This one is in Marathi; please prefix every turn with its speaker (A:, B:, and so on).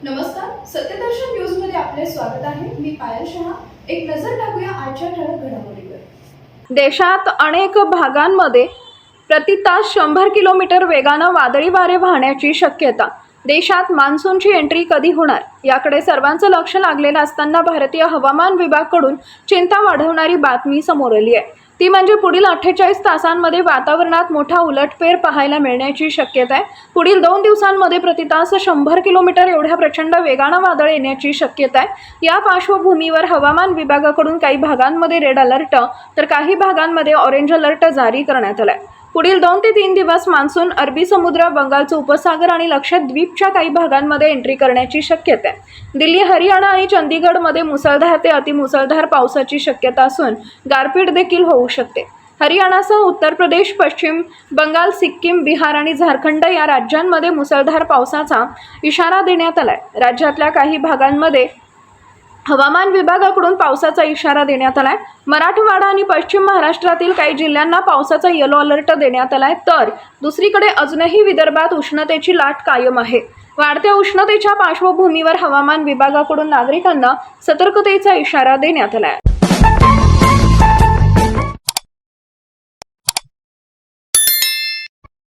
A: नमस्कार, सत्यदर्शन न्यूज मध्ये आपले स्वागत आहे। मी पायल शहा। एक नजर टाकूया आजच्या ठळक घडामोडीवर।
B: देशात अनेक भागांमध्ये प्रति तास 100 किलोमीटर वेगानं वादळी वारे वाहण्याची शक्यता। देशात मान्सूनची एंट्री कधी होणार याकडे सर्वांचं लक्ष लागलेलं असताना भारतीय हवामान विभागाकडून चिंता वाढवणारी बातमी समोर आली आहे। ती म्हणजे पुढील 48 तासांमध्ये वातावरणात मोठा उलटफेर पाहायला मिळण्याची शक्यता आहे। पुढील 2 दिवसांमध्ये प्रति तास 100 किलोमीटर एवढ्या प्रचंड वेगानं वादळ येण्याची शक्यता आहे। या पार्श्वभूमीवर हवामान विभागाकडून काही भागांमध्ये रेड अलर्ट तर काही भागांमध्ये ऑरेंज अलर्ट जारी करण्यात आलाय। पुढील 2 ते 3 दिवस मान्सून अरबी समुद्र, बंगालचा उपसागर आणि लक्षद्वीपच्या काही भागांमध्ये एंट्री करण्याची शक्यता आहे। दिल्ली, हरियाणा आणि चंदीगडमध्ये मुसळधार ते अतिमुसळधार पावसाची शक्यता असून गारपीट देखील होऊ शकते। हरियाणासह उत्तर प्रदेश, पश्चिम बंगाल, सिक्कीम, बिहार आणि झारखंड या राज्यांमध्ये मुसळधार पावसाचा इशारा देण्यात आलाय। राज्यातल्या काही भागांमध्ये हवामान विभागाकडून पावसाचा इशारा देण्यात आलाय। मराठवाडा आणि पश्चिम महाराष्ट्रातील काही जिल्ह्यांना पावसाचा येलो अलर्ट देण्यात आलाय, तर दुसरीकडे अजूनही विदर्भात उष्णतेची लाट कायम आहे। वाढत्या उष्णतेच्या पार्श्वभूमीवर हवामान विभागाकडून नागरिकांना सतर्कतेचा इशारा देण्यात आलाय।